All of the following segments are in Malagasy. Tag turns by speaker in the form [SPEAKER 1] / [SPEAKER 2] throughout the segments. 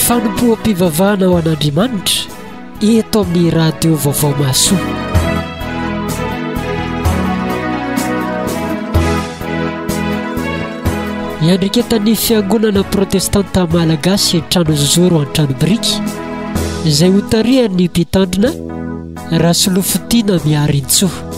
[SPEAKER 1] fanompoam-pivavahana ho an'Andriamanitra eto amin'ny radio vaovao maso. Iandrikentan'ny fiangonana protestanta malagasy trano zoro an-trano biriky izay ho tarihan'ny mpitandrina Rasolofotina Miarintsoa.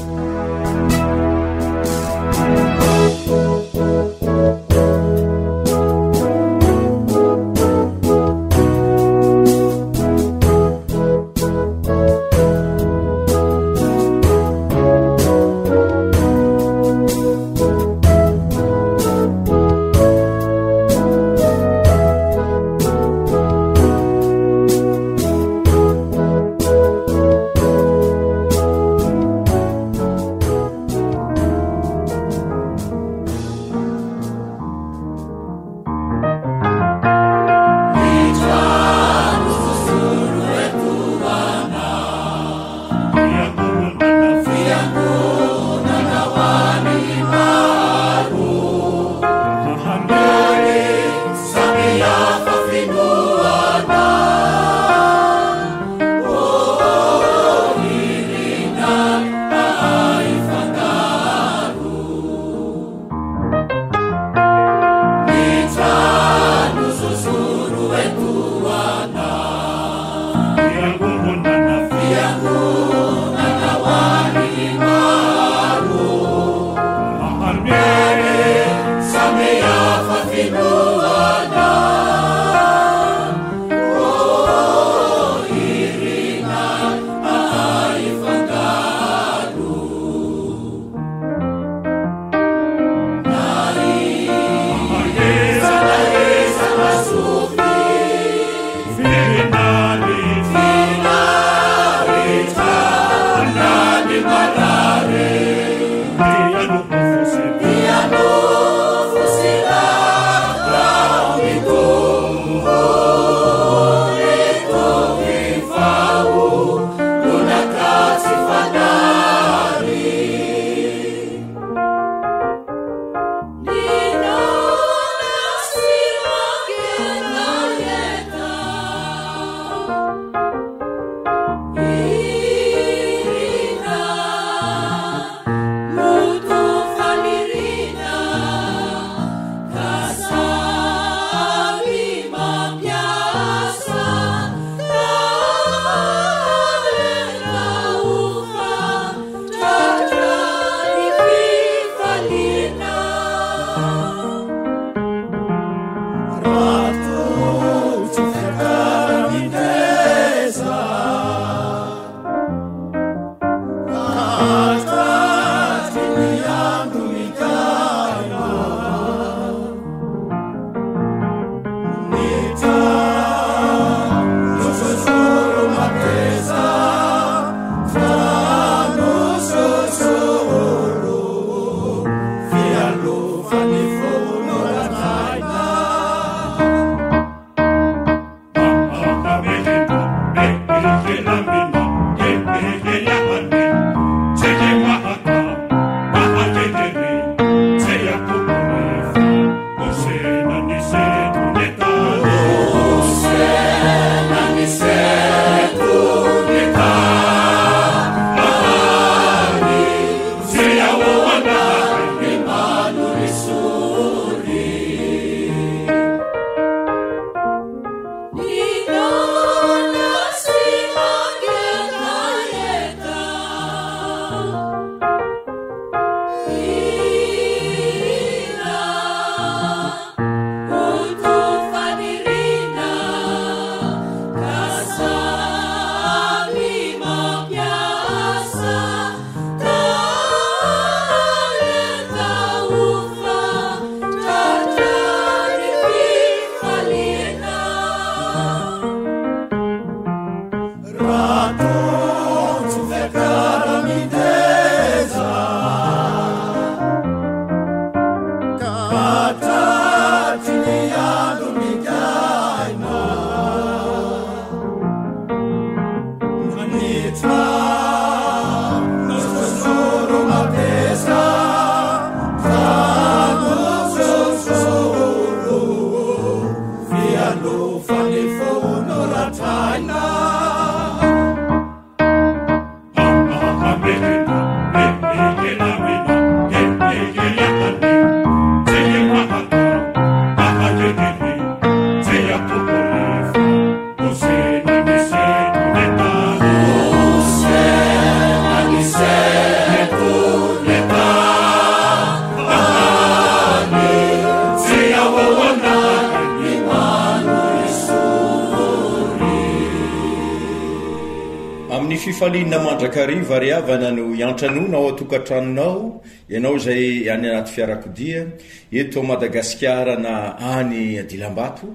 [SPEAKER 2] fifaliana mandrakariva ry avana no iantranona ao atokatranonao ianao zay any anaty fiarakodia eto Madagasikara na any Adilambato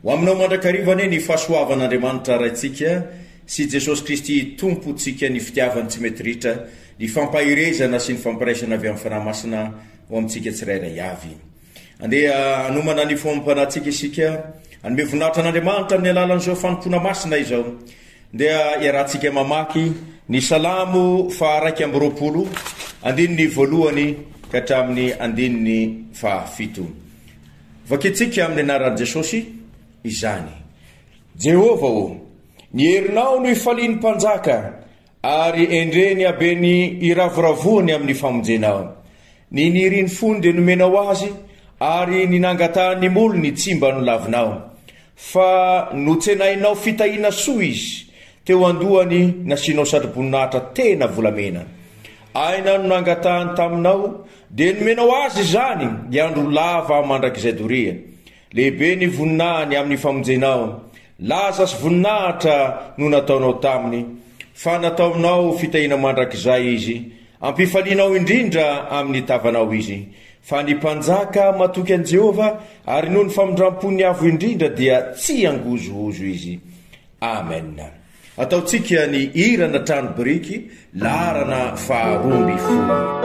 [SPEAKER 2] ho aminao mandrakariva ane ny fahasoavan'Andriamanitra raitsika sy Jesosy Kristy tompontsika ny fitiavany tsy mety ritra ny fampahirezana sy ny fampiraisana avy amin'ny fanahymasina ho amintsika tsirairay avy andeha anomana ny fompanantsika isika anome voninahitra an'Andriamanitra amin'ny alalan'izao fanompona masina izao ndia iarahantsika mamaky ny salamo faharaiky amby roapolo andininy voalohany ka hatramin'ny andininy fahafito vaketsika amin'ny anaran'i Jesosy izany Jehova o ny herinao no ifaliany mpanjaka ary endreny abeny iravoravony amin'ny famonjenao ny niriny fony dia nomenao azy ary ny nangatahany molony tsy mba nolavinao fa notsenainao fitahiana soa izy teo andohany nasinao satroboninahitra tena volamena aina no nangatahany taminao dia nomenao azy izany ny andro lava mandrakizay doria lehibe ny voninahiny amin'ny famonjenao laza sy voninahitra no nataonao taminy fa nataonao fitahiana mandrakizay izy ampifalianao indrindra amin'ny tavanao izy fa ny mpanjaka matoky an' Jehova ary noho ny famindram-pony avo indrindra dia tsy angozohozo izy amen ataotsika ny irana trano biriky larana faharomby folo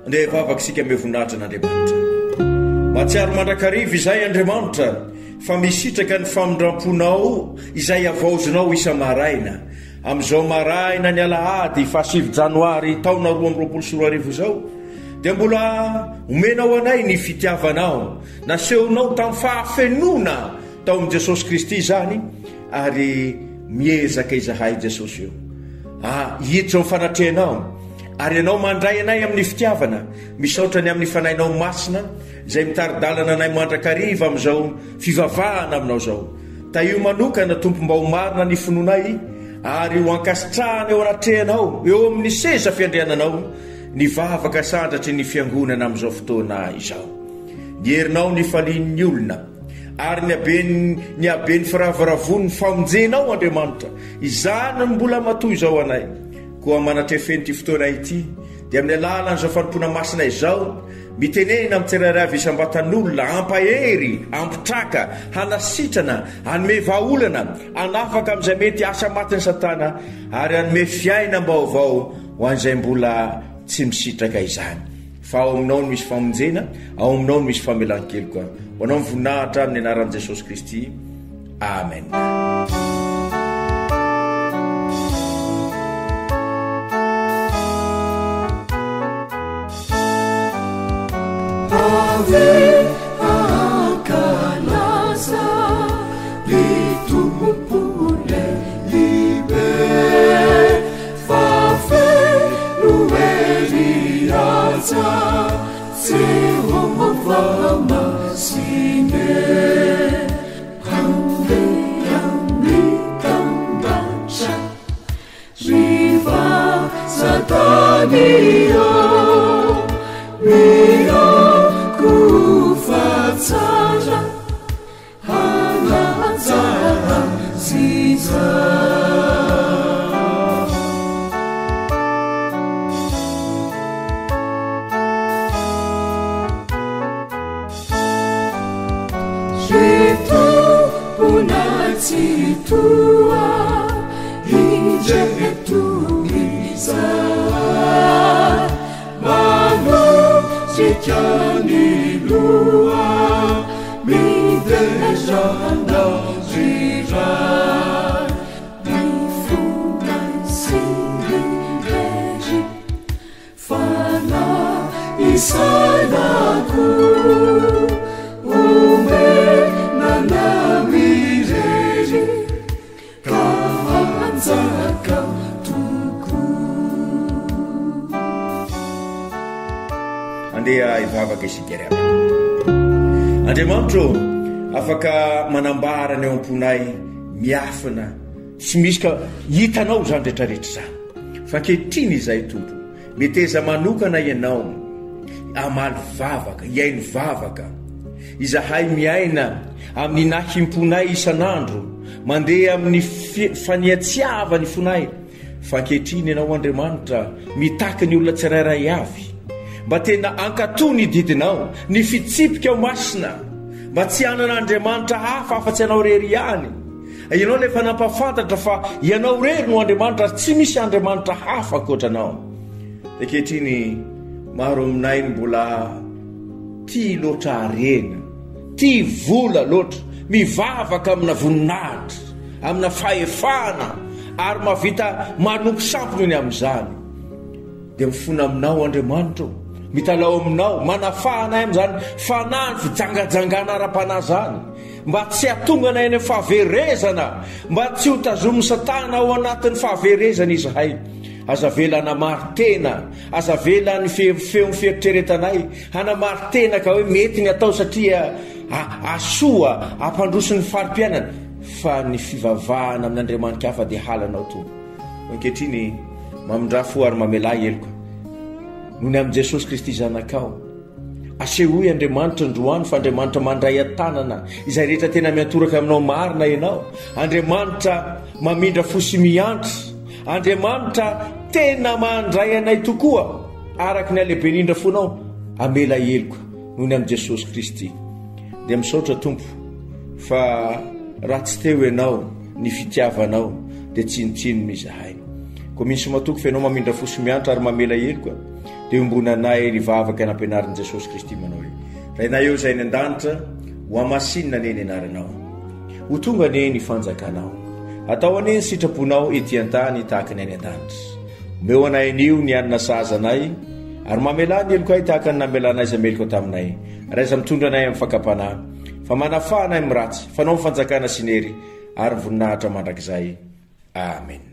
[SPEAKER 2] ndeha vavaka isika me voninahitra n'Andriamanitra. Matsiaro mandrakariva izay Andriamanitra fa misitraka ny famindramponao izay avaozonao isa maraina amin'izao maraina ny Alahady 7 Janoary taona 2024 izao dia mbola omenao anay ny fitiavanao nasehonao tamin'ny fahafenona tao amin'i Jesosy Kristy zany ary miezaka izahay Jesosy io hiditra ny fanatrehanao ary ianao mandray anay amin'ny fitiavana misaotrany amin'ny fanahinao masina izay mitaridalana anay mandrakariva amin'izao fivavahana aminao zao. Ta io manokana tompo mba ho marina ny fononay ary ho ankasitrahana eo anatrehanao eo amin'ny seza fiandriananao ny vavaka sandratry ny fiangonana amin'izao fotoana izao. Ny herinao ny falian'ny olona ary ny abeny firavaravony famonjenao Andriamanitra izany mbola matoy izao anay koa manatrefeny ty fotoana ity dia amin'ny alalan'izao fanompona masina izao mitenena amin'ny tsirairay isam-batan'olona ampahery ampitraka hanasitrana hanome vahaolana hanafaka amin'izay mety asa matin'ny Satana ary hanome fiaina mbaovao ho an'izay mbola tsy misitraka izany. Fa ao aminao no misy famonjena, ao aminao no misy famelan-kely koa. Ho anao mivoninahitra amin'ny anaran'i Jesosy Kristy. Amen. Andeha ivavaka isikary Andriamanitro afaka manambara ny eo amponay miafina tsy misy ka hitanao zany rehetrarehetra zany fa ankehitriny izay tompo meteza manokana ianao amaly vavaka iainy vavaka izahay miaina amin'ny nahimponay isan'andro mandeha amin'ny faniatsiavany fonay fa ankehitriny ianao Andriamanitra mitaky ny olona tsirairay avy mba tena ankatony didinao ny fitsipika ao masina mba tsy hanana Andriamanitra hafa afa-tsy ianao rery ihany. Ianao lefa nampafantatra fa ianao rery no Andriamanitra tsy misy Andriamanitra hafa akoatranao. Ankehitriny maro aminay mbola tia loatra arena, tia vola loatra, mivavaka amina voninahitra, amina fahefana ary mavita manompo sampony ny amin'izany. Dia mifona aminao Andriamanitra mitalao aminao manafahana amin'izany fanany fijangajangana ara-panahy zany mba tsy hatongana eny amin'ny fahaverezana mba tsy ho tazomy Satana ao anatin'ny fahaverezana izahay. Aza vela hanamartena, aza vela ny feo ny fieritreretanay hanamartena ka hoe mety ny atao satria asoa ampandroso ny farim-piainana fa ny fivavahana amin'Andriamanitra hafa dia halanao to. Ankehitriny mamindra fo ary mamela eloko noho ny amin'i Jesosy Kristy zanakao asehoy Andriamanitra androany fa Andriamanitra mandray an-tanana izay rehetra tena miantoraka aminao marina ianao. Andriamanitra mamindra fo sy miantra, Andriamanitra tena mandray anay tokoa araka ny alehibenindra fonao amela eloko noho ny amin'i Jesosy Kristy. Dia misaotra tompo fa raha tsy teo ianao ny fitiavanao dia tsinotsinony izahay. Ko misy matoko fa ianao mamindra fo sy miantra ary mamela eloko dia ombonanay ny vavaka nampianarin' Jesosy Kristy manao hoe rainay eo zay ny an-danitra ho amasinina ane ny anaranao ho tonga ane ny fanjakanao atao ane ny sitraponao ety an-tany tahaka ny any an-danitra omeo anay anio ny anina sazanay ary mamelany eloko ay tahaka ny namelanay zay meliko taminay raiza mitondra anay amin'ny fakapanahy fa manafahanay amin'ny ratsy fanao fanjakana sinery ary voninahitra mandrakizay amen.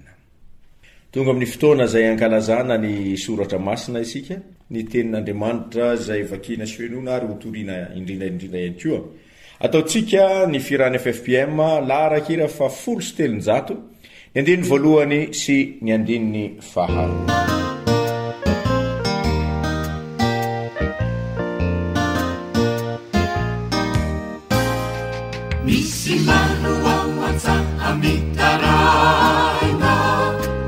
[SPEAKER 2] Tonga amin'ny fotoana zay ankalazana ny soratra masina isika ny tenin'Andriamanitra zay vakina sy fenona ary hotoriana indrindra ihany koa. Ataotsika ny firany FFPM laharakira fa 107 ny andininy voalohany sy ny andininy faharo.
[SPEAKER 3] Misy mano amatsa amitaraina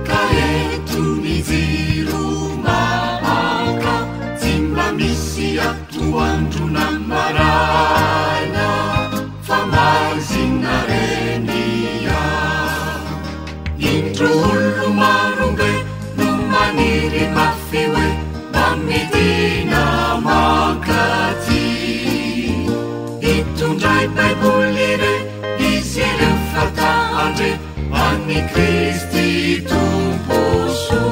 [SPEAKER 3] ka eto ny jiro mahaka tsy mba misy atoandro na maraina fa mazina renia indro olo marombe no maniry mafy hoe mamidina mankaty itondray baiboly re izy ireo fatahandre any Kristy tomposo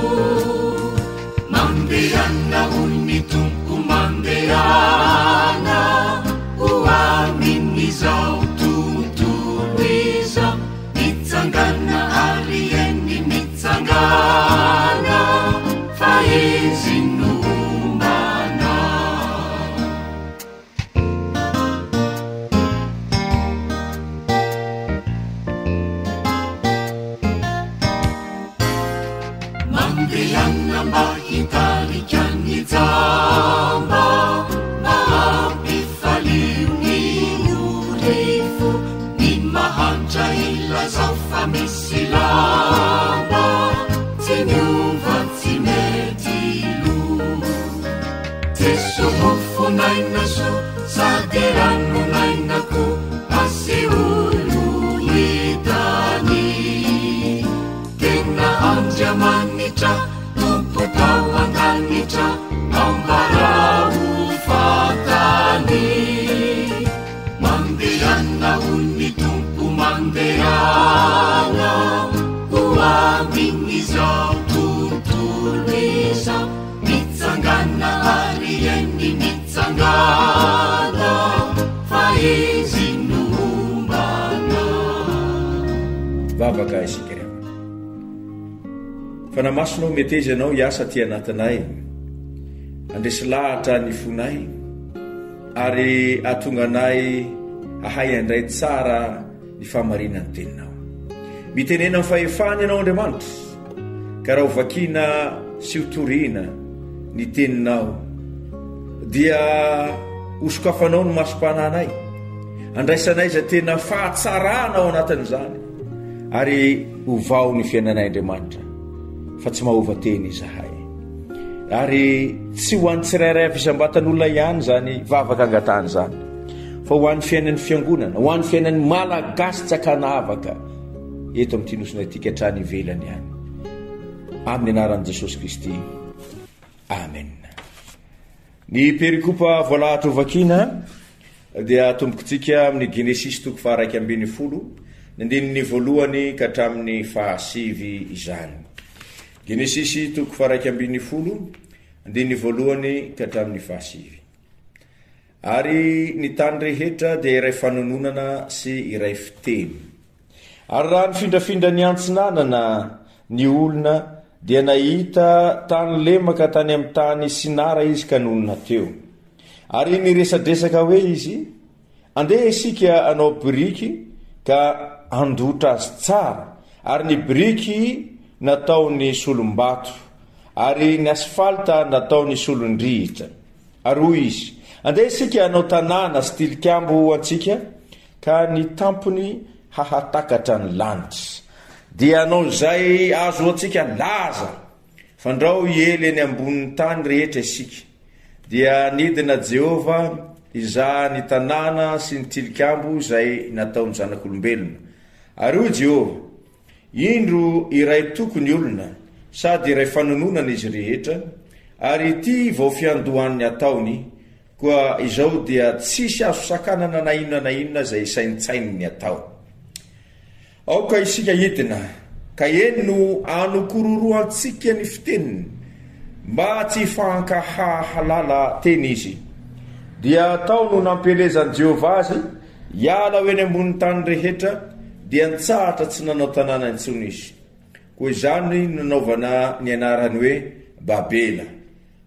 [SPEAKER 3] mandeana ony tompo mandeana ho amin'izao tontolo izao mitsangana ary eny mitsangana fa izy nombana mandeana mba hitarika ny jamba mahampifaliony orifo ny mahantra ilazao fa misy lamba tsy miova tsy mety lo Jesu hofonaina so sady ranonainako asy olo hitany tena andriamanitra tompo tao an-danitra ambarao fatany mandeana ony tompo mandeana ho amin'izao tontolo izao mitsangana ary eny mitsangana fa izy nombana.
[SPEAKER 2] Vavaka isika reo fa namasonao mety izy ianao hiasa ty anatinay andresy lahatra ny fonay ary atonga anay ahay andray tsara ny famarinany teninao mitenena amin'ny fahefany ianao Andriamanitra ka raha ho vakina sy hotoriana ny teninao dia hosokafanao ny masom-pananay andraisanay zay tena fahatsarana ao anatin'izany ary hovao ny fiainanay Andriamanitra fa tsy mahova teny izahay ary tsy ho an'ny tsirairay fisambatan'olona ihany zany vavaka angatany zany fa ho an'ny fiainan'ny fiangonana ho an'ny fiainan'ny malagasy tsakanavaka eto amin'ny tinosina ity hatrany ivelany ihany amin'ny anaran'i Jesosy Kristy amen. Ny perikopa voalahatra ho vakina dia tombokontsika amin'ny Genesis 1:1 ny andininy voalohany ka hatramin'ny 9 izany. Genesis 1:1 andininy voalohany ka hatramin'ny 9. Ary ny tany rehetra dia iray fanononana sy iray fiteny. Ary raha ny findrafindra ny antsinanana ny olona dia nahita tany lemaka tany amin'ny tany Sinara izy ka nonona teo. Ary niresadresaka hoe izy andeha isika anao biriky ka andotra azy tsara ary ny biriky natao ny solombato ary ny asfalta natao ny solondrihitra. Ary hoy izy andeha isika anao tanàna sy tilikambo antsika ka ny tampony hahatakatra ny lanitra dia anao zay azo antsika laza fandrao iely eny ambonin'ny tany rehetra isika dia nidina Jehova iza ny tanàna sy ny tilikambo zay nataony zanak'olombelona. Ary hoy Jehova indro iray tokony olona sady iray fanononana izy rehetra ary ity vao fiandohan'ny ataony koa izao dia tsisy azo sakanana na inona na inona zay saintsainny atao. Aoka isika hitina ka eny no anokororoantsika ny fiteniny mba tsy fankahahalala teny izy dia atao no nampelezan'i Jehova azy hiala ho eny ambony tany rehetra dia nitsahatra tsy nanao tanàna intsony izy. Koa izany nanaovana ny anarany hoe Babela,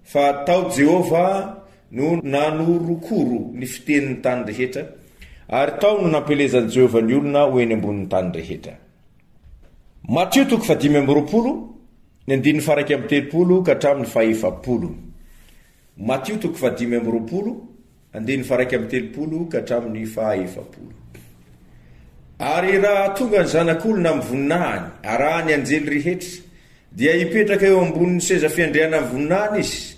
[SPEAKER 2] fa tao Jehova no nanorokoro ny fitenin'ny tany rehetra ary tao no nampelezan'i Jehova ny olona ho eny ambony tany rehetra. Matio 5:20 ny 9:30 ka hatramin'ny 4:10. Matio 5:20 9:30 ka hatramin'ny 4:10. Ary raha tonga ny zanak'olona amin'ny voninahiny arahany anjely rehetra dia hipetraka eo ambonin'ny seza fiandriana amin'ny voninahiny izy,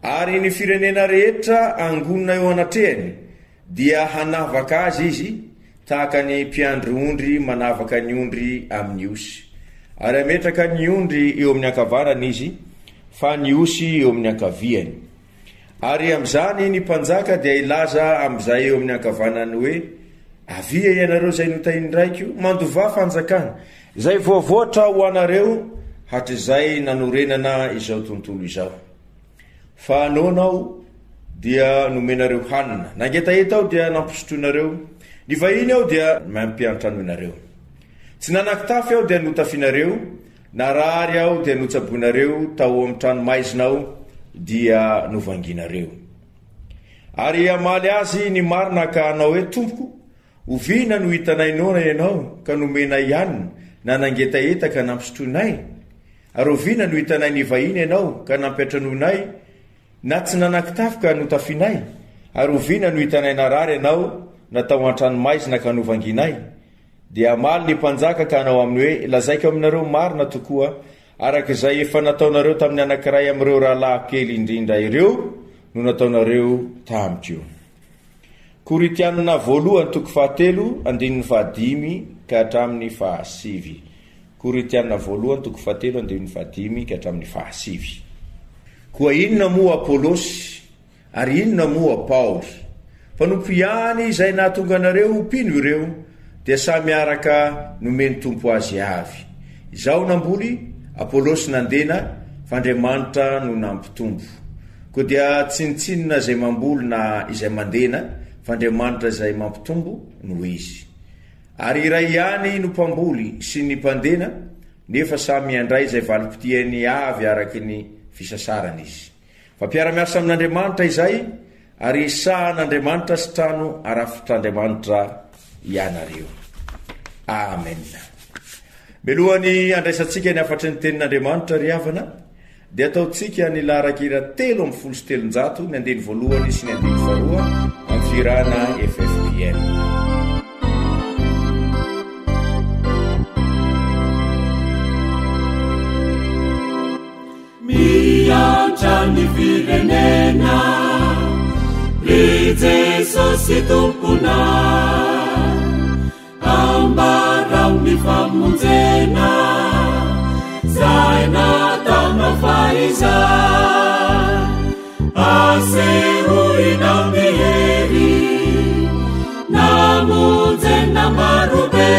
[SPEAKER 2] ary ny firenena rehetra angonina eo anatrehany dia hanavaka azy izy tahaka ny mpiandry ondry manavaka ny ondry amin'ny osy, ary ametraka ny ondry eo amin'ny ankavanany izy fa ny osy eo amin'ny ankaviany. Ary amin'izany ny mpanjaka dia ilaza amin'izay eo amin'ny ankavanany hoe avia ianareo zay notahindraiko mandova fanjakana zay voavoatra ho anareo hatr'izay nanorenana izao tontolo izao. Fa anao dia nomenareo hanina, nangetaheta aho dia nampisotroinareo, ny vahiny aho dia mampianatra anareo, tsy nanankitafy aho dia notafinareo, narary aho dia notsaboinareo, tao amin'ny tranomaizina dia novanginareo. Ary amaly azy ny marina ka anao hoe tompoko, ovina no hitanainona ianao ka nomenay hanina na nangetaheta ka nampisotroinay, ary ovina no hitanay ny vahiny ianao ka nampiatranoinay, na tsy nanankitafy ka notafinay, ary ovina no hitanay narary ianao natao an-tranomaizina ka novanginay. Dia amaly ny mpanjaka ka anao aminy hoe lazaiko aminareo marina tokoa arak'izay efa nataonareo tamin'ny anankiray amin'ireo rahalahy kely indrindra ireo no nataonareo tamiko. Koritianina 1:7 ka hatramin'ny 7. Koritianina 1:7 ka hatramin'ny 7. Koa inona moa Apolosy ary inona moa Paoly, mpanompo ihany izay nahatonga anareo mpino ireo dia samy araka nomeny tompo azy avy. Izao namboly Apolosy nandena fa Andriamanitra no nampitombo, koa dia tsinitsinina zay mamboly na izay mandena fa Andriamanitra zay mampitombo no izy. Ary iray ihany no mpamboly sy ny mpandena, nefa samy andray zay valim-potiany avy araky ny fisasarany izy. Fa mpiara-miasa amin'Andriamanitra izay, ary sahan'Andriamanitra sy trano arafitr'Andriamanitra ianareo. Amen. Melohany andraisantsika ny afatry ny tenin'Andriamanitra ry havana, dia ataontsika ny laharakira 3:7 ny andiny voalohany sy ny andiny faharoa amin'ny firana FFPM.
[SPEAKER 3] Miantra ny firenena ry Jesosy tompona, ambarao ny famonjena zay natao faiza, asehoina mihery namonjena marobe,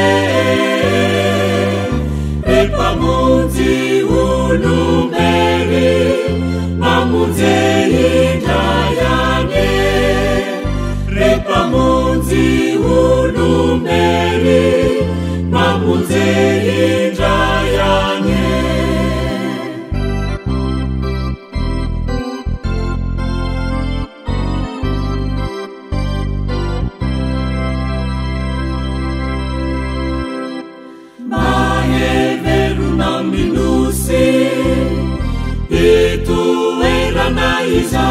[SPEAKER 3] epamonjy olomberi mamonje indrayane, repamonjy olomberi mamonje indrayane. Maheverona minosy itoerana iza,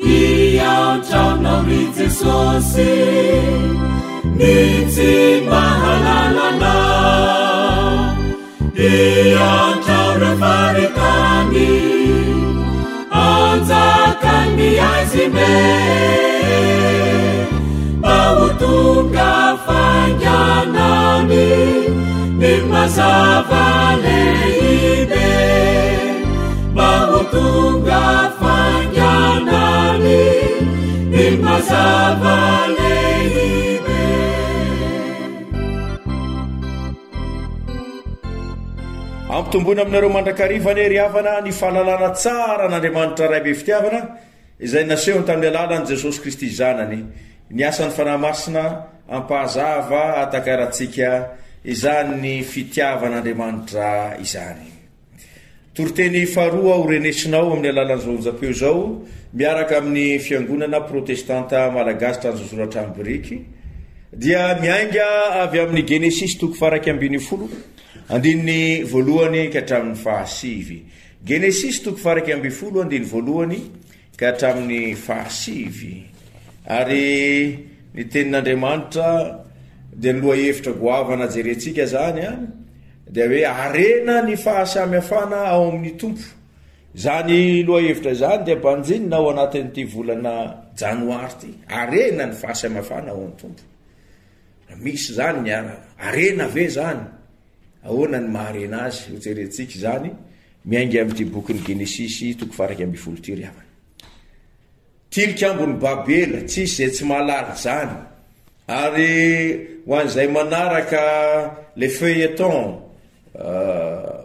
[SPEAKER 3] iantraonao ry Jesosy ny tsy mahalalana, iantrao reo faritany anjakany azy me, mba ho tonga fanganany ny mazava lehibe, mba
[SPEAKER 2] ampitombona aminareo mandrakarivany ry havana ny fahalalana tsara n'Andriamanitra ray be fitiavana izay nasehony tamin'ny alalan'i Jesosy Kristy zanany, ny asan'ny fanahy masina ampahazava atakaratsika izany ny fitiavan'Andriamanitra izany. Toriteny faharoa ho renesinao amin'ny alalan'izao onjam-peo zao miaraka amin'ny fiangonana protestanta malagasy tranjosoratra amin'ny biriky dia miainga avy amin'ny Genesis 1:20 andininy voalohany ka hatramin'ny fahasivy. Genesis 1:20 andiny voalohany ka hatramin'ny fahasivy. Ary ny tenin'Andriamanitra dia ny loha hevitra goavana jerentsika zany dia hoe arena ny fahasamihafana ao amin'ny tompo. Zany loha hevitra zany dia banjinina ao anatin'ity volana janoary ty, arena ny fahasamihafana ao amin'ny tompo. Misy zany ny arena ve zany, ahoana ny maharena azy ho jerentsika zany miainga amin'ity bokin'ny Genesis 1:20 ty ry havana. Tilikambony Babela tsisy zay tsy mahalala zany, ary ho an'izay manaraka le feuilleton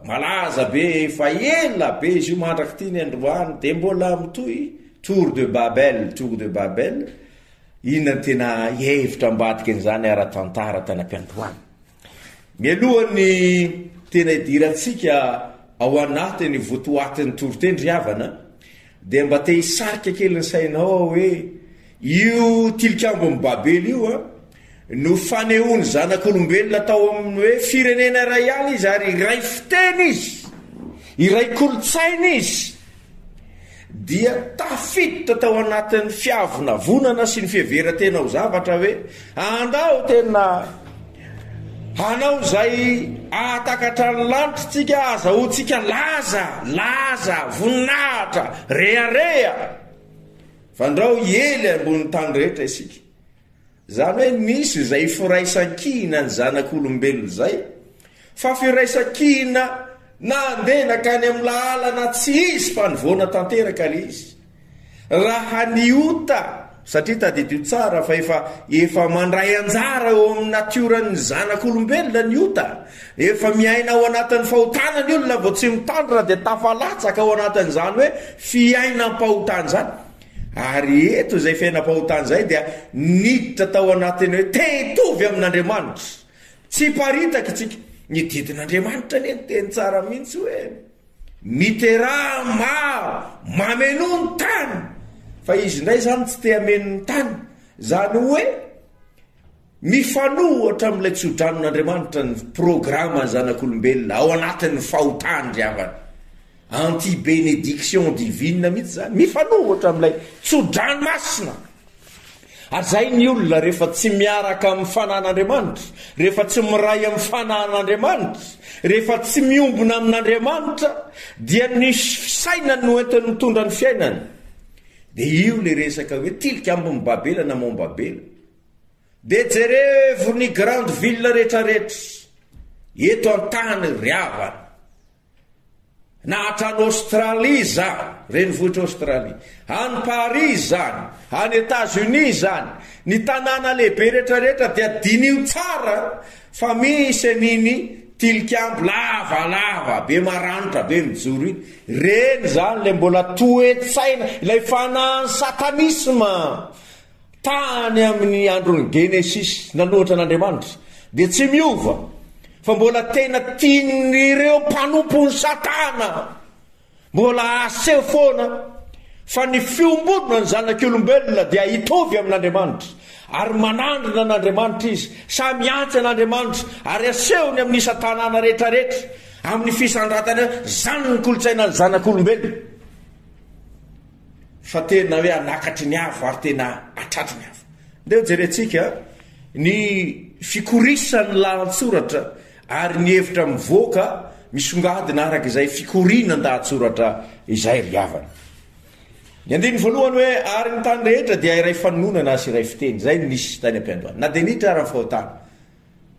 [SPEAKER 2] malaza be fa ela be izy io mandraka ty ny androany dia mbola mitoy Tour de Babel, inona tena hevitra ambadika n'izany ara-tantara tany am-piandohana. Mialohan'ny tena idirantsika ao anatiny votoatin'ny toriteny ry havana dia mba te hisarika kely ny sainao hoe io tilikambony Babely io no fanehoany zanak'olombelona tao amin'ny hoe firenena iray ihany izy, ary iray fiteny izy, iray kolotsaina izy, dia tafiditra tao anatin'ny fiavonavonana sy ny fiheveran-tena ho zavatra hoe andao tena hanao zay atakatra ny lanitra tsika, azahoantsika laza voninahitra rearea fandrao ely ambony tany rehetra isika. Zany hoe misy zay firaisan-kina ny zanak'olombelona zay, fa firaisan-kina na andena ka any amin'ny lalana tsy izy fa nivoana tanteraka le izy. Raha niota, satria tadidio tsara fa efa mandray anjara eo amin'ny natioran'ny zanak'olombelona niota, efa miaina ao anatin'ny fahotanany olona vao tsy mitandrina dia tafalatsaka ao anatin'izany hoe fiainam-pahotana zany. Ary eto zay fiainam-pahotana zay dia niditra tao anatiny hoe tetovy amin'Andriamanitra, tsy paritaka tsika. Ny didin'Andriamanitra ny teny tsara mihitsy hoe mitera mameno ny tany, fa izy indray zany tsy te hameno ny tany, zany hoe mifanohatra amin'ilay tsodranon'Andriamanitra ny programma zanak'olombelona ao anatin'ny fahotany ry havana, anti-bénédiction divine mihitsy zany, mifanohatra amin'ilay tsodrano masina. Ary zay ny olona rehefa tsy miaraka amin'ny fanan'Andriamanitra, rehefa tsy miray amin'ny fanan'Andriamanitra, rehefa tsy miombona amin'Andriamanitra, dia ny fisainany no entiny mitondra ny fiainany. Dia io le resaka hoe tilikambony Babela na Mont Babela. Dia jerevo ny grande ville rehetrarehetra eto an-tany ry havana, na hatrany Australie zany, renivohitra Australie, any Paris zany, any États-Unis zany, ny tanàna lehibe rehetrarehetra dia dinio tsara fa misy an'iny tilikambo lavalava be maranitra be mijoro iny. Reny zany le mbola toetsaina ilay fanahy satanisma tany amin'ny andron'ny Genesis nanohatra n'Andriamanitra, dia tsy miova fa mbola tena tian'ireo mpanompon'ny satana, mbola aseho foana fa ny fiombonana ny zanak'olombelona dia hitovy amin'Andriamanitra, ary manandrina n'Andriamanitra izy, samy antsy an'Andriamanitra, ary asehony amin'ny satanana rehetrarehetra amin'ny fisandratana zany ny kolotsaina ny zanak'olombelona. Fa tena hoe anakatry ny hafa ary tena atratry ny hafa. Dia jerentsika ny fikorisany lahatsoratra ary ny hevitra mivoaka misongadina araka izay fikoriana ndahatsoratra izay ry havana. Ny andiny voalohany hoe ary ny tany rehetra dia iray fanonana sy iray fiteny, zay nisy tany am-piandohana. Na dia nitra ary fahotana,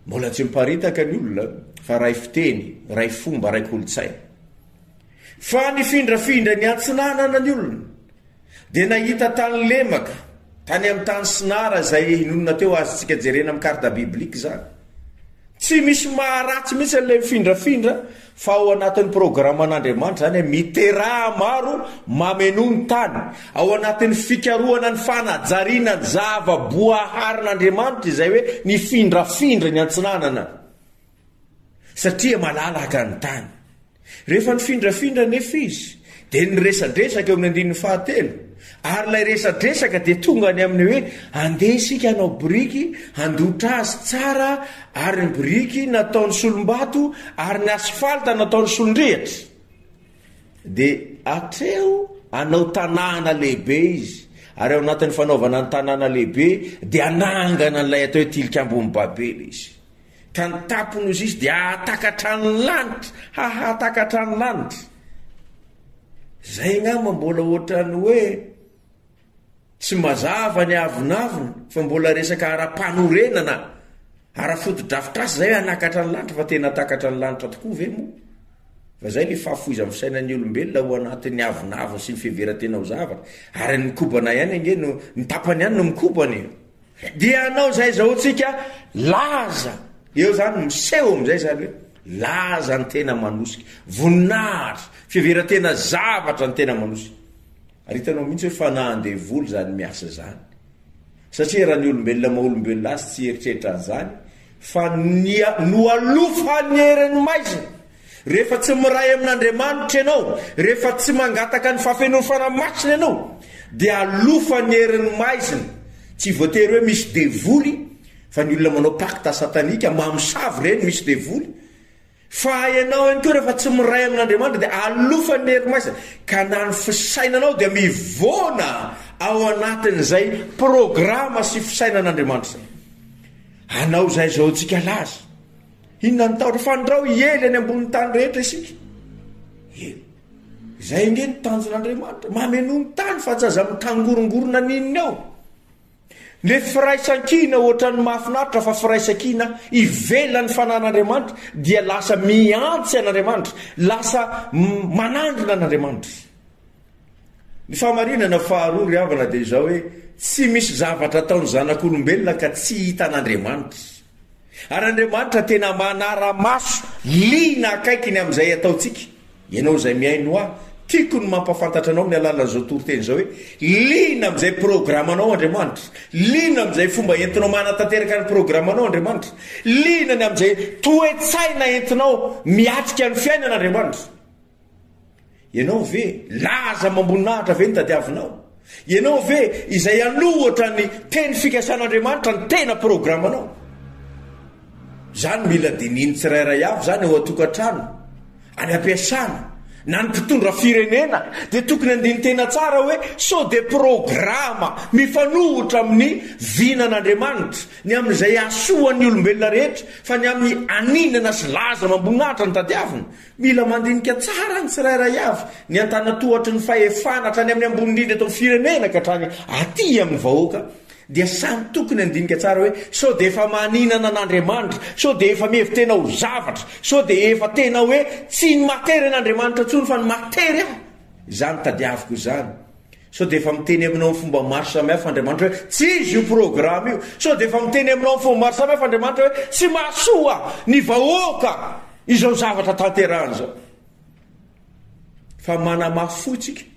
[SPEAKER 2] mbola tsy miparitaka ny olona fa ray fiteny, ray fomba, ray kolotsaina. Fa ny findrafindra ny antsinanana ny olona dia nahita tany lemaka tany amin'ny tany Sinara zay inonona teo azy tsika jerena amin'ny karta biblika zany. tsy misy maharatsy mihitsy le mifindrafindra fa ao anatin'ny programan'Andriamanitra zany miteraha maro mamenoany tany ao anatin'ny fikarohana ny fanajariana ny zava-boaharin'Andriamanitra izay hoe ny findrafindra ny antsinanana satria malalaka ny tany rehefa ny findrafindra nefa izy dia nyresadresaka eo amin'ny andininy fahatelo ary lay resadresaka dia tonga any amin'ny hoe andeha isika hanao biriky handotra azy tsara ary ny biriky nataony solombato ary ny asfalta nataony solondrehatra dia atreo anao tanàna lehibe izy ary ao anatin'ny fanaovana ny tanàna lehibe dia anangana n'ilay atao hoe tilikambo-ny babely izy ka ny tapony izy izy dia atakatra ny lanitra hahatakatra ny lanitra zay ngamba mbola ohatrany hoe tsy mazava ny avinavina fa mbola resaka ara-panorenana ara-foto-drafitrasy zay hoe anakatra ny lanitra fa tena takatra ny lanitra tokoa ve moa fa zay le fahafoiza amin'ny fisainan'ny olombelona ho anatin'ny avinavina sy ny fiheveran-tena ho zavatra ary mikobana ihany ange no ny tapany ihany no mikobany dia anao zay zao tsika laza eo zany miseho am'izay zany hoe laza ny tena manosika voninahitra fiheveran-tena zavatra ny tena manosika ary hitanao mihitsy hoe fanahan-devoly zany miasa zany satria raha ny olombelona maha-olombelona azy tsy eritreritra an'izany fa no alofa ny herin'ny maizina rehefa tsy miray amin'Andriamanitra ianao rehefa tsy mangataka ny fahafenony fanamasina ianao dia alofa ny herin'ny maizina tsy voatery hoe misy devoly fa ny olona manao pacte satanika mamosavy reny misy devoly fa ianao ihany koa rehefa tsy miray amin'Andriamanitra dia alofa ny herin'ny maizina ka na ny fisainanao dia mivona ao anatin'izay programa sy fisainan'Andriamanitra anao zay zao tsika laza inona ny taotra fandrao iely any amboniny tany rehetra isika zay nge ny tanjon'Andriamanitra mamenoany tany fa tsy aza mitangorongorona nininy ao le firaisan-kina ohatrany mahafinaritra fa firaisan-kina ivelan'ny fanan'Andriamanitra dia lasa miantsy an'Andriamanitra lasa manandrina an'Andriamanitra ny famarinana faharoa ry havana dia izao hoe tsy misy zavatra ataony zanak'olombelona ka tsy hita an'Andriamanitra ary Andriamanitra tena manara-maso lina akaikiny amin'izay ataontsika ianao izay miaino aho tiako ny mampafantatra anao amin'ny alalan'izao toriteny izao hoe lina amin'izay programanao Andriamanitra lina amin'izay fomba entinao manatanteraka ny programanao Andriamanitra lina ny amin'izay toe-tsaina entinao miatrika ny fiainan'Andriamanitra ianao ve laza mamboninahitra ve ny tadiavinao ianao ve izay anohatra ny teny fikasan'Andriamanitra ny tena programanao zany mila dininy tsirairay avy zany ao atokantrano any ampiasana na ny mpitondra firenena dia tokony andiny tena tsara hoe so de programa mifanohitra amin'ny vinan'Andriamanitra ny amin'izay asoan'ny olombelona rehetra fa ny amin'ny aninana sy laza mamboninahitra ny tadiavina mila mandinika tsara ny tsirairay avy ny antanatohatry ny fahefana hatrany amin'ny ambonindrindra atao firenena ka hatrany aty amin'ny vahoaka dia samy tokony andinika tsara hoe so de efa maninana an'Andriamanitra so de efa mihevy tena ho zavatra so de efa tena hoe tsy ny matery an'Andriamanitra tsony fa ny matery ah izany tadiaviko izany so de efa miteny aminao ny fomba maro samihafa Andriamanitra hoe tsy izy io programa io so de efa miteny aminao ny fomba maro samihafa Andriamanitra hoe tsy mahasoa ny vahoaka izao zavatra tanterahany zao fa manamafotsika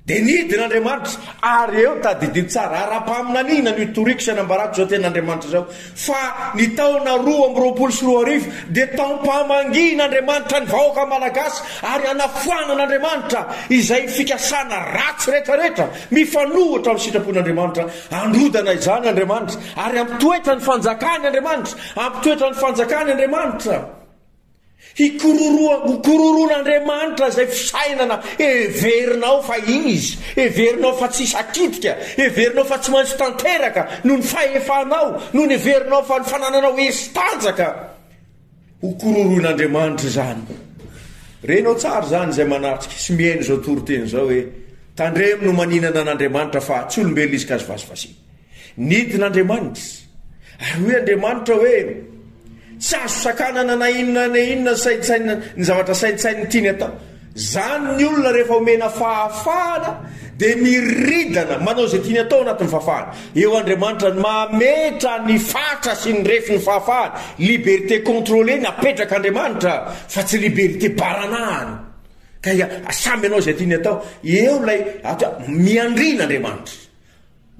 [SPEAKER 2] dia nidin'Andriamanitra ary eo tadidio tsara ara-paminaniana ny toriko sy anambarako zao ten'Andriamanitra zao fa ny taona 2024 dia taom-pamangin'Andriamanitra ny vahoaka malagasy ary anafoanan'Andriamanitra izay fikasana ratsy rehetrarehetra mifanohatra amin'ny sitrapon'Andriamanitra androdana izany Andriamanitra ary ampitoetra ny fanjakany Andriamanitra ampitoetra ny fanjakany Andriamanitra hikororoan'Andriamanitra zay fisainana everinao fa izy everinao fa tsy sakitika everinao fa tsy maintsy tanteraka no ny fahefanao no ny everinao fa ny fanananao estanjaka hikororoan'Andriamanitra zany renao tsara zany zay manatrika sy mihaino zao toriteny zao hoe tandremo no maninana an'Andriamanitra fa tsy olombelona izy ka azy vasivasina nidin'Andriamanitra ary hoe Andriamanitra hoe tsy azo sakanana na inona saintsaina ny zavatra saintsainy tiany atao zany ny olona rehefa omena fahafahana dia miridana manao izay tiany atao anatin'ny fahafahana. Eo Andriamanitra ny mametra ny fatra sy ny refy ny fahafahana. Liberté contrôlée ny apetrak'Andriamanitra fa tsy liberté baranahany. Ka samy anao izay tiany atao. Eo lay miandrina Andriamanitra,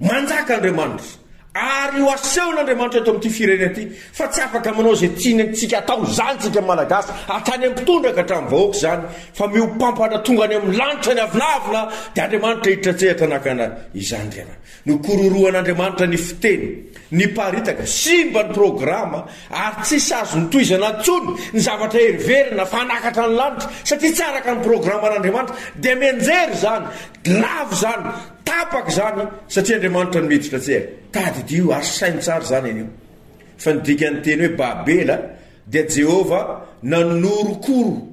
[SPEAKER 2] manjaka Andriamanitra, ary ho asehon'Andriamanitra eto amin'ity firenena ity, fa tsy afaka manao izay tiantsika atao zany tsika malagasy hatrany amin'ny tondraka hatramin'ny vahoaka zany, fa miompampana tonga any amin'ny lanitra ny avinavina dia Andriamanitra hitratsehatra nakana izany drena. Nokororoan'Andriamanitra ny fiteny, ny paritaka, simba ny programa, ary tsisy azo nytoizana ntsony ny zavatra heriverina fa hanakatra ny lanitra, satria tsara ka ny programan'Andriamanitra dia mianjery zany, lavo zany, tapaka zany, satria Andriamanitra ny miditra tsehatra. Tadidio ary sainy tsara zany anio. Fa ny dikany teny hoe Babela dia Jehova nanorokoro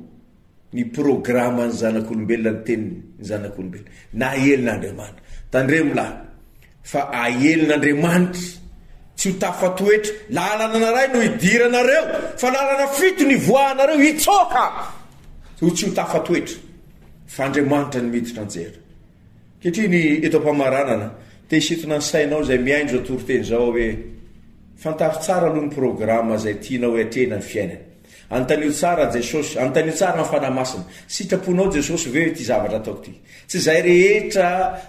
[SPEAKER 2] ny programa ny zanak'olombelona, ny teniny ny zanak'olombelona, na ahelin'Andriamanitra. Tandremolahy fa ahelin'Andriamanitra tsy ho tafatoetra. Lalana anaray no hidiranareo, fa lalana fito ny voahanareo hitsoka ho tsy ho tafatoetra, fa Andriamanitra ny miditra anjera. Kehitriny eto am-pamaranana te hisitona ny sainao izay miaindro atory-teny zao hoe fantafy tsara aloha ny programa izay tianao hiatrena ny fiainana. Antanio tsara Jesosy, antanio tsara ny fanahy masina. Sitraponao Jesosy ve ty zavatra ataoko ty. Tsy izay rehetra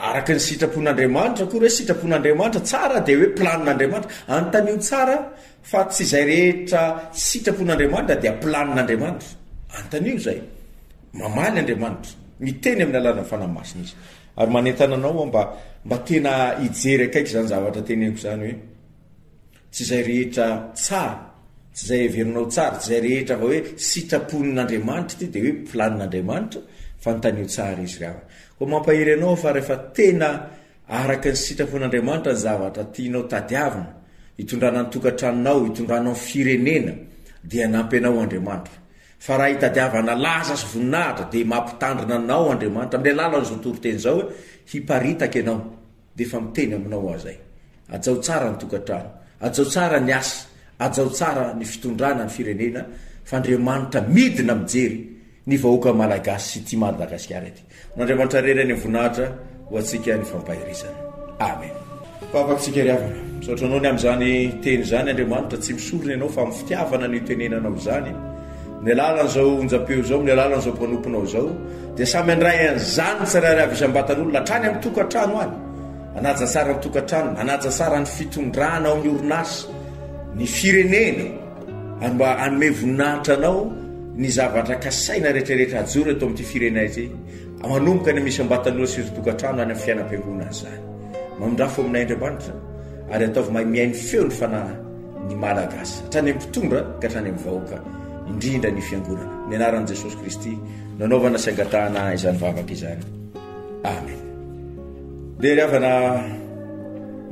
[SPEAKER 2] araka ny sitrapon'Andriamanitra, koa hoe sitrapon'Andriamanitra tsara dia hoe planin'Andriamanitra. Antanio tsara fa tsy izay rehetra sitrapon'Andriamanitra dia planin'Andriamanitra. Antanio zay. Mamaly Andriamanitra, miteny amin'ny alalany fanahy masina izy. Ary manentana anao mba tena hijery akaiky zany zavatra teneniko zany hoe tsy izay rehetra tsara, tsy izay heverinao tsara, tsy izay rehetra fa hoe sitrapon'Andriamanitra ty dia hoe planin'Andriamanitra, fa nytanio tsara izy raha. Koa mampahery anao fa rehefa tena araka ny sitrapon'Andriamanitra ny zavatra tianao tadiavina, hitondrana ny tokantranonao, hitondrana ny firenena, dia nampy anao Andriamanitra. Fa raha hitadiavana laza sy voninahitra dia mampitandrina anao Andriamanitra amin'ny alalany zao tory-teny zao hoe hiparitaka ianao, dia efa miteny aminao azay. Ajao tsara ny tokantrano, ajao tsara ny asa, ajao tsara ny fitondrana ny firenena, fa Andriamanitra midina mijery ny vahoaka malagasy sy ty Madagasikara ity. N'Andriamanitra rerany ny voninahitra ho antsika ny fampahirizana. Amen. Fafatsika riavana, misaotra anao ny amin'izany teny zany Andriamanitra tsy misorona ianao fa amin'ny fitiavana ny tenenanao zany. Ny alalan' zao onjam-peo zao, ny alalan' zao mpanomponao zao, dia samy andray an'izany tsirairay avy isam-batan'olona hatrany amin'ny tokantrano any. Anaja tsara ny tokantrano, anaja tsara ny fitondrana ao amin'ny orinasa, ny firenena, ary mba hanome voninahitra anao ny zavatra kasaina rehetrarehetra ajoro eto amin'ity firenena ity, manomboka ny misy am-batan'olona sy ny tokantrano any amin'ny fiainam-piangonana zany. Mamondrafo aminay Andriamanitra ary ataovy mahay miainy feo ny fanahy ny malagasy hatrany amin'ny mpitondra ka hatrany amin'ny vahoaka indrindra ny fiangonana. Ny anaran'i Jesosy Kristy nanaovana saingatahana izany vavaka izany. Amen. Dia riavana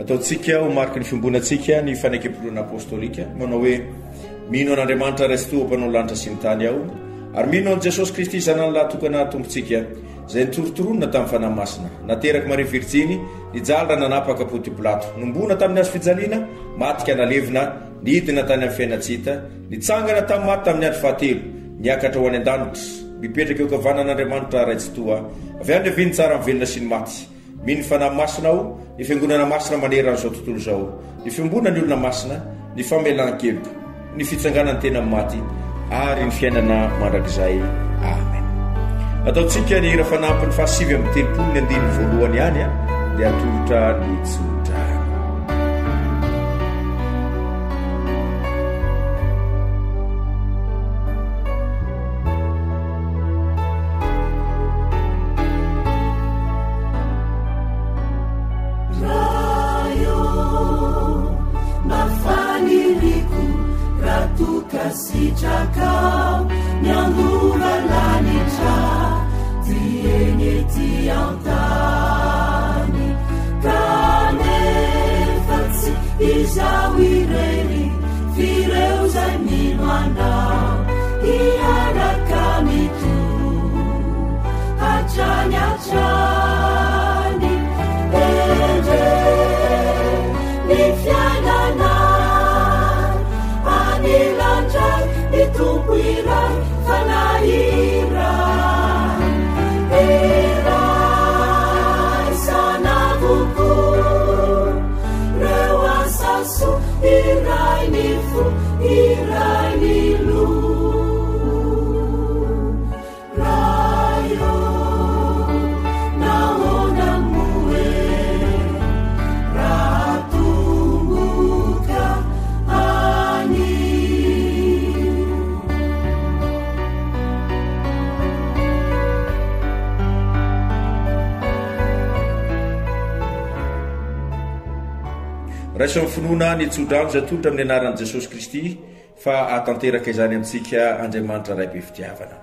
[SPEAKER 2] ataontsika ho mariky ny fiombonatsika ny fanaikam-poloana apôstôlika manao hoe mino an'Andriamanitra Resito ampanao lanitra sy ny tany ao, ary mino an' Jesosy Kristy zanany lahatokana tompontsika izay nitorotoronina tamin'ny fanahy masina, nateraky Maria Virjiny, nijalra nanapaka Ponty Pilato, nombona tamin'ny hazo fijaliana, matika nalevina, nidina tany amin'ny fiainatsita, nitsangana tamin'ny maty tamin'ny andro fahatelo, niakatra ho any an-danitra, mipetraka eo kavanan'Andriamanitra raitsitoa, avy any aviny tsara mivelona sy ny maty. Mino fanahy masina ao, ny fiangonana masina manerana izao tontolo zao, ny fiombona ny olona masina, ny famelan-keloka, ny fitsanganany tena amin'ny maty, ary ny fiainana mandrakizay. Amen. Ataontsika ny hira fanampiny fahasivy amin'ny telopolo ny andininy voalohany ihany dia atolotra ny tsotra.
[SPEAKER 3] Sitraka nyangura lanitra tienye tiantani kane
[SPEAKER 2] raiso finoana nitsodrano zatolotra amin'ny anaran'i Jesosy Kristy fa atanteraka izany amintsika Andriamanitra ray be fitiavana.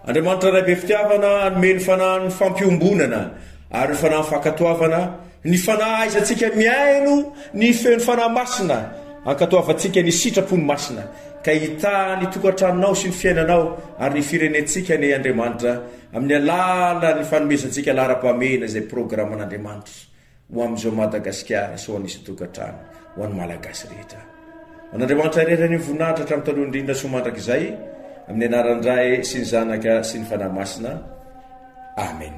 [SPEAKER 2] Andriamanitra ray be fitiavana anome ny fanahy ny fampiombonana ary ny fanahy ny fankatoavana, ny fanahy izantsika miaino ny feon'ny fanahy masina, ankatoavantsika ny sitrapony masina ka hita ny tokantranonao sy ny fiainanao ary ny firenentsika ny Andriamanitra amin'ny alala ny fanomezantsika lara-pamena izay programan'Andriamanitra ho amin'izao Madagasikara so anisy tokantrano ho an'ny malagasy rehetra. An'Andriamanitra rerany voninahitra hatramin'ny taloha indrindra somandrakizay amin'ny anaran'iray sy ny zanaka sy ny fanahy masina. Amen.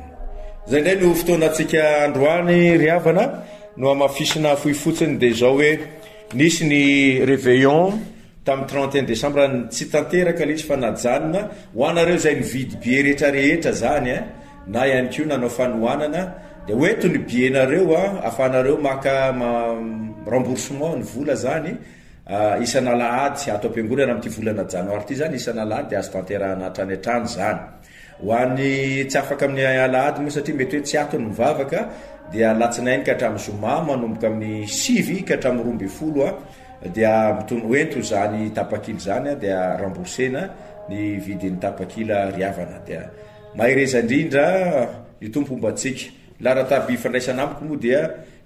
[SPEAKER 2] Zay indray no fotoanantsika androany ry havana no amafisina fohifotsiny dia zao hoe nisy ny réveillon tamin'ny 31 décembre tsy tanteraka le izy fa najanona ho anareo zay nividy bie rehetrarehetra zany na ihany koa nanao fanohanana dia hoento ny bienareo ahafanareo maka remboursement ny vola zany isana lahady ato am-piangonana amin'ity volana janoary ity zany isana lahady dia azo tanterahana hatrany hatrany zany ho an'ny tsy afaka amin'ny alahady moa satria mety hoe tsy ato ny mivavaka dia latsinainy ka hatramin'ny zoma manomboka amin'ny 9 ka hatramin'ny 12 dia mitony hoento zany tapakily zany dia remboursena ny vidin'ny tapakila riavana dia mahireza indrindra ny tompombatsika larataby fandraisana amiko moa dia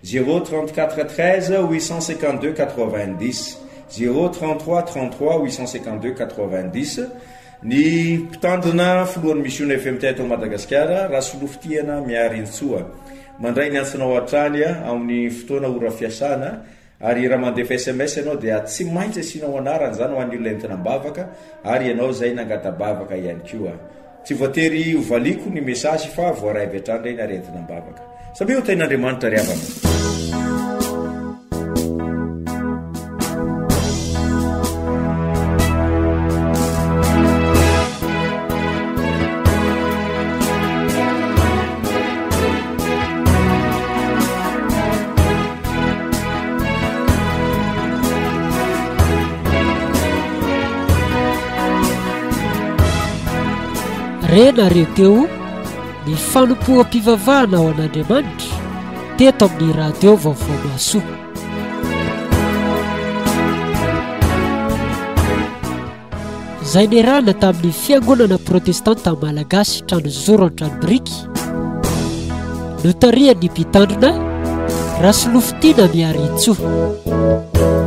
[SPEAKER 2] 034 13 852 90 033 33 852 90 ny mpitandrina filohan'ny mission FM teto Madagasikara raha solofitiana miarintsoa mandray ny antsinao hatrany amin'ny fotoana ora fiasana ary raha mandefa SMS ianao dia tsy maintsy asinao anarany zany ho an'ny olona entina mbavaka ary ianao zay nangatabavaka ihany koa tsy voatery hovaliko ny message fa voaray avy hatrany reny ary entina mbavaka sabi ho tain'Andriamanitra ry havana.
[SPEAKER 1] Rena reo teo ny fanompoam-pivavahana ao an'Andriamanitra teto amin'ny radio vaovao maso. Izay niarahana tamin'ny fiangonana protestanta malagasy trano zoro an-trano biriky notarian'ny mpitandrina Rasolofitiana miarintsoa.